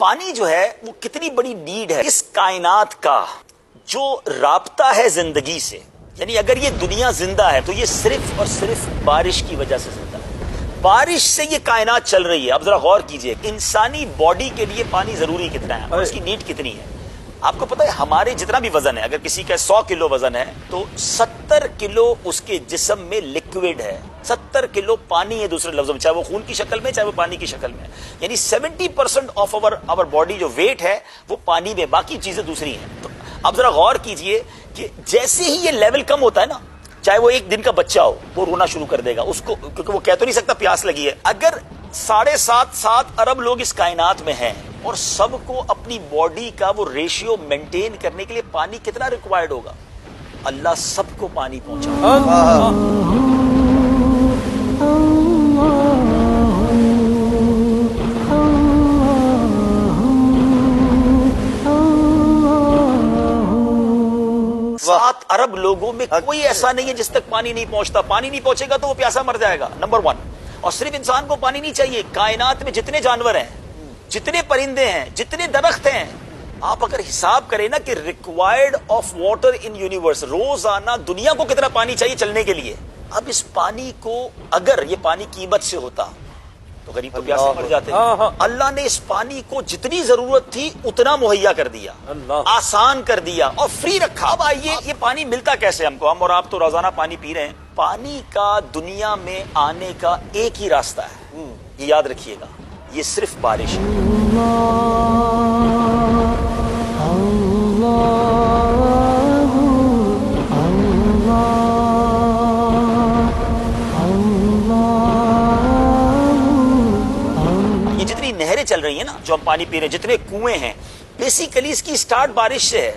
پانی جو ہے وہ کتنی بڑی نیڈ ہے اس کائنات کا جو رابطہ ہے زندگی سے. یعنی اگر یہ دنیا زندہ ہے تو یہ صرف اور صرف بارش کی وجہ سے زندہ ہے. بارش سے یہ کائنات چل رہی ہے. اب ذرا غور کیجئے انسانی باڈی کے لیے پانی ضروری کتنا ہے اور اس کی نیڈ کتنی ہے. آپ کو پتا ہے ہمارے جتنا بھی وزن ہے, اگر کسی کا 100 کلو وزن ہے تو 70 کلو اس کے جسم میں لکوڈ ہے, 70 کلو پانی ہے. دوسرے لفظوں میں چاہے وہ خون کی شکل میں چاہے وہ پانی کی شکل میں, یعنی 70% آف آور باڈی جو ویٹ ہے وہ پانی میں, باقی چیزیں دوسری ہیں. تو اب ذرا غور کیجئے کہ جیسے ہی یہ لیول کم ہوتا ہے نا, چاہے وہ ایک دن کا بچہ ہو وہ رونا شروع کر دے گا اس کو, کیونکہ وہ کہہ تو نہیں سکتا پیاس لگی ہے. اگر 7.5 ارب لوگ اس کائنات میں ہیں اور سب کو اپنی باڈی کا وہ ریشیو مینٹین کرنے کے لیے پانی کتنا ریکوائرڈ ہوگا. اللہ سب کو پانی پہنچا. سات ارب لوگوں میں کوئی ایسا نہیں ہے جس تک پانی نہیں پہنچتا. پانی نہیں پہنچے گا تو وہ پیاسا مر جائے گا, نمبر 1. اور صرف انسان کو پانی نہیں چاہیے, کائنات میں جتنے جانور ہیں, جتنے پرندے ہیں, جتنے درخت ہیں, آپ اگر حساب کریں نا کہ required of water in universe, روزانہ دنیا کو کتنا پانی چاہیے چلنے کے لیے. اب اس پانی کو اگر یہ پانی قیمت سے ہوتا تو غریب تو پیاسے مر جاتے. اللہ نے اس پانی کو جتنی ضرورت تھی اتنا مہیا کر دیا, آسان کر دیا اور فری رکھا. اب آئیے یہ پانی ملتا کیسے ہم کو, ہم اور آپ تو روزانہ پانی پی رہے ہیں. پانی کا دنیا میں آنے کا ایک ہی راستہ ہے, یہ یاد رکھیے گا, یہ صرف بارش ہے. یہ جتنی نہریں چل رہی ہیں نا جو ہم پانی پی رہے ہیں, جتنے کنویں ہیں, بیسیکلی اس کی سٹارٹ بارش سے ہے.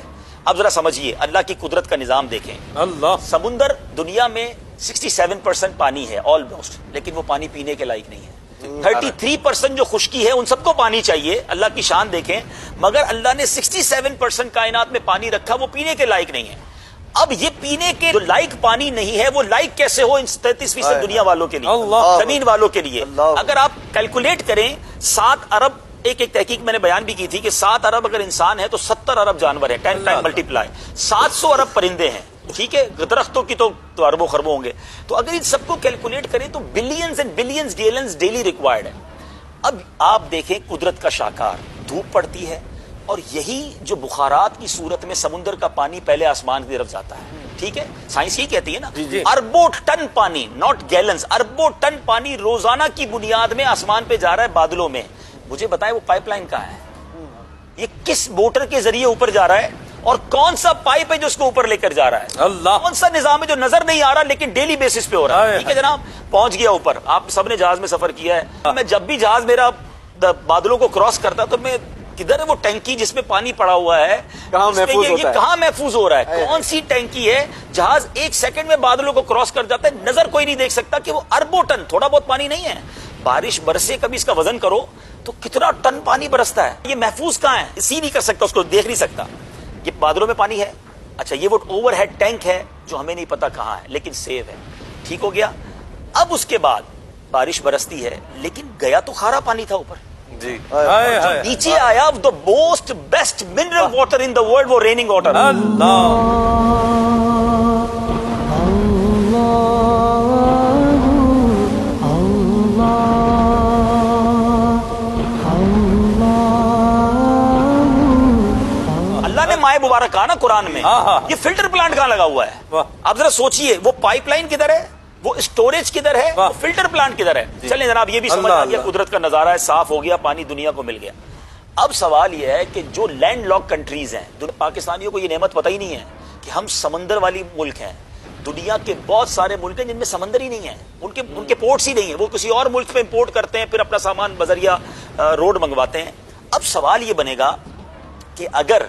اب ذرا سمجھیے اللہ کی قدرت کا نظام دیکھیں. اللہ سمندر دنیا میں 67% پانی ہے آلموسٹ, لیکن وہ پانی پینے کے لائق نہیں ہے. 33% جو خشکی ہے ان سب کو پانی چاہیے, اللہ کی شان دیکھیں, مگر اللہ نے 67% کائنات میں پانی رکھا وہ پینے کے لائق نہیں ہے. اب یہ پینے کے جو لائق پانی نہیں ہے وہ لائق کیسے ہو ان 33% دنیا والوں کے لیے, زمین والوں کے لیے. اگر آپ کیلکولیٹ کریں 7 ارب, ایک تحقیق میں نے بیان بھی کی تھی کہ 7 ارب اگر انسان ہے تو 70 ارب جانور ہیں, 10 ٹائم ملٹیپلائی, 700 ارب پرندے ہیں. ٹھیک ہے, درختوں کی تو اربوں خربوں ہوں گے. تو اگر ان سب کو کیلکولیٹ کریں تو billions and billions gallons daily required ہے. اب آپ دیکھیں قدرت کا شاہکار, دھوپ پڑتی ہے اور یہی جو بخارات کی صورت میں سمندر کا پانی پہلے آسمان کی طرف جاتا ہے. ٹھیک ہے, سائنس ہی کہتی ہے نا, اربوں ٹن پانی, ناٹ گیلنز, اربوں ٹن پانی روزانہ کی بنیاد میں آسمان پہ جا رہا ہے بادلوں میں. مجھے بتائیں وہ پائپ لائن کہاں ہے, یہ کس موٹر کے ذریعے اوپر جا رہا ہے اور کون سا پائپ ہے جو اس کو اوپر لے کر جا رہا ہے, اللہ کون سا نظام ہے جو نظر نہیں آ رہا لیکن ڈیلی بیسس پہ ہو رہا ہے. ٹھیک ہے جناب, پہنچ گیا اوپر. آپ سب نے جہاز میں سفر کیا ہے, میں جب بھی جہاز میرا بادلوں کو کراس کرتا تو میں کدھر ہے وہ ٹینکی جس میں پانی پڑا ہوا ہے, کہاں محفوظ ہو رہا ہے, کون سی ٹینکی ہے. جہاز 1 سیکنڈ میں بادلوں کو کراس کر جاتا ہے, نظر کوئی نہیں دیکھ سکتا کہ وہ اربوں ٹن, تھوڑا بہت پانی نہیں ہے. بارش برسے کبھی اس کا وزن کرو تو کتنا ٹن پانی برستا ہے. یہ محفوظ کہاں ہے, سی نہیں کر سکتا, اس کو دیکھ نہیں سکتا. یہ بادلوں میں پانی ہے, اچھا یہ وہ اوور ہیڈ ٹینک ہے جو ہمیں نہیں پتا کہاں ہے لیکن سیو ہے. ٹھیک ہو گیا. اب اس کے بعد بارش برستی ہے لیکن گیا تو کھارا پانی تھا اوپر, جی نیچے آیا the most best mineral water in the world, وہ ریننگ واٹر. اللہ نے مائع مبارک کہا نا قرآن میں, یہ فلٹر پلانٹ کہاں لگا ہوا ہے. اب ذرا سوچئے وہ پائپ لائن کدھر ہے, وہ اسٹوریج کدھر ہے, وہ فلٹر پلانٹ کدھر ہے. چلیں جناب یہ بھی سمجھ آ گیا, قدرت کا نظارہ ہے, صاف ہو گیا پانی, دنیا کو مل گیا. اب سوال یہ ہے کہ جو لینڈ لاک کنٹریز ہیں, پاکستانیوں کو یہ نعمت پتہ ہی نہیں ہے کہ ہم سمندر والی ملک ہیں. دنیا کے بہت سارے ملک ہیں جن میں سمندر ہی نہیں ہے, ان کے پورٹس ہی نہیں ہیں, وہ کسی اور ملک میں امپورٹ کرتے ہیں, پھر اپنا سامان بذریعہ روڈ منگواتے ہیں. اب سوال یہ بنے گا کہ اگر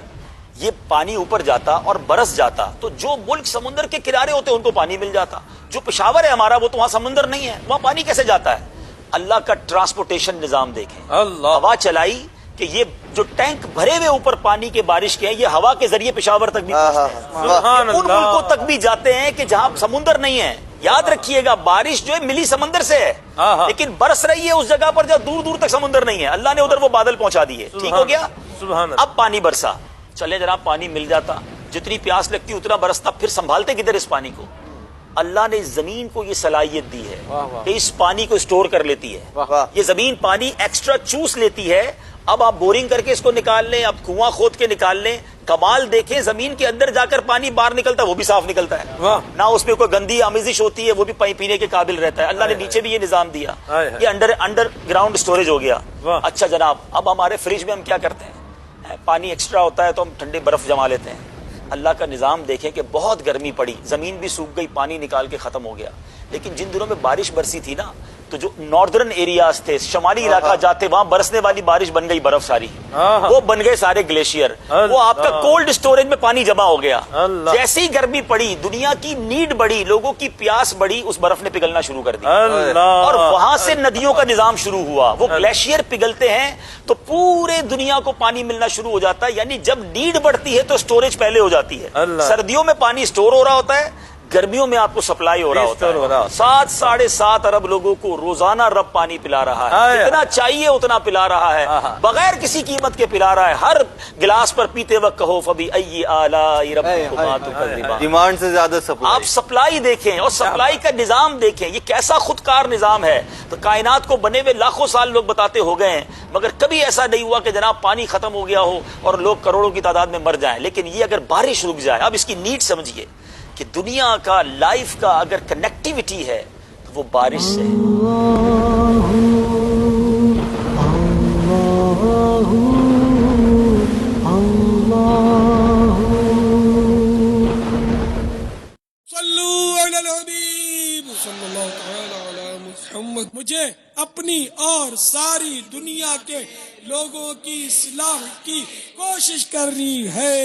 یہ پانی اوپر جاتا اور برس جاتا تو جو ملک سمندر کے کنارے ہوتے ان کو پانی مل جاتا. جو پشاور ہے ہمارا وہ تو وہاں سمندر نہیں ہے, وہاں پانی کیسے جاتا ہے. اللہ کا ٹرانسپورٹیشن نظام دیکھیں, ہوا چلائی کہ یہ جو ٹینک بھرے ہوئے اوپر پانی کے بارش کے ہیں یہ ہوا کے ذریعے پشاور تک بھی پہنچتے ہیں, ان ملکوں تک بھی جاتے ہیں کہ جہاں سمندر نہیں ہے. یاد رکھیے گا بارش جو ہے ملی سمندر سے ہے لیکن برس رہی ہے اس جگہ پر جہاں دور دور تک سمندر نہیں ہے، اللہ نے ادھر وہ بادل پہنچا دیے، ٹھیک ہو گیا. اب پانی برسا، چلے جناب پانی مل جاتا، جتنی پیاس لگتی اتنا برستا، پھر سنبھالتے کدھر اس پانی کو؟ اللہ نے زمین کو یہ صلاحیت دی ہے کہ اس پانی کو اسٹور کر لیتی ہے. یہ زمین پانی ایکسٹرا چوس لیتی ہے. اب آپ بورنگ کر کے اس کو نکال لیں، اب کنواں کھود کے نکال لیں، کمال دیکھیں زمین کے اندر جا کر پانی باہر نکلتا ہے وہ بھی صاف نکلتا ہے، نہ اس میں کوئی گندی آمیزش ہوتی ہے، وہ بھی پینے کے قابل رہتا ہے. اللہ نے نیچے بھی یہ نظام دیا، یہ انڈر گراؤنڈ سٹوریج ہو گیا. اچھا جناب، اب ہمارے فریج میں ہم کیا کرتے ہیں، پانی ایکسٹرا ہوتا ہے تو ہم ٹھنڈے برف جما لیتے ہیں. اللہ کا نظام دیکھیں کہ بہت گرمی پڑی، زمین بھی سوکھ گئی، پانی نکال کے ختم ہو گیا. لیکن جن دنوں میں بارش برسی تھی نا تو جو ناردرن ایریاز تھے، شمالی علاقہ جاتے، وہاں برسنے والی بارش بن گئی برف ساری، وہ بن گئے سارے گلیشیئر، وہ آپ کا کولڈ سٹوریج میں پانی جمع ہو گیا. جیسے ہی گرمی پڑی، دنیا کی نیڈ بڑھی، لوگوں کی پیاس بڑھی، اس برف نے پگھلنا شروع کر دی اور وہاں سے ندیوں کا نظام شروع ہوا. وہ گلیشیئر پگھلتے ہیں تو پورے دنیا کو پانی ملنا شروع ہو جاتا ہے. یعنی جب نیڈ بڑھتی ہے تو سٹوریج پہلے ہو جاتی ہے. سردیوں میں پانی سٹور ہو رہا ہوتا ہے، گرمیوں میں آپ کو سپلائی ہو رہا ہوتا ہے. 7.5 ارب لوگوں کو روزانہ رب پانی پلا رہا ہے، جتنا چاہیے اتنا پلا رہا ہے، بغیر کسی قیمت کے پلا رہا ہے. ہر گلاس پر پیتے وقت کہو فبأي آلاء ربكما تكذبان، ڈیمانڈ سے زیادہ سپلائی. آپ سپلائی دیکھیں اور سپلائی کا نظام دیکھیں، یہ کیسا خودکار نظام ہے. تو کائنات کو بنے ہوئے لاکھوں سال لوگ بتاتے ہو گئے ہیں، مگر کبھی ایسا نہیں ہوا کہ جناب پانی ختم ہو گیا ہو اور لوگ کروڑوں کی تعداد میں مر جائیں. لیکن یہ اگر بارش رک جائے، اب اس کی نیڈ سمجھیے کہ دنیا کا لائف کا اگر کنیکٹیوٹی ہے تو وہ بارش سے ہے. صلو علی الحبیب صلی اللہ تعالی علی محمد. مجھے اپنی اور ساری دنیا کے لوگوں کی اصلاح کی کوشش کرنی ہے.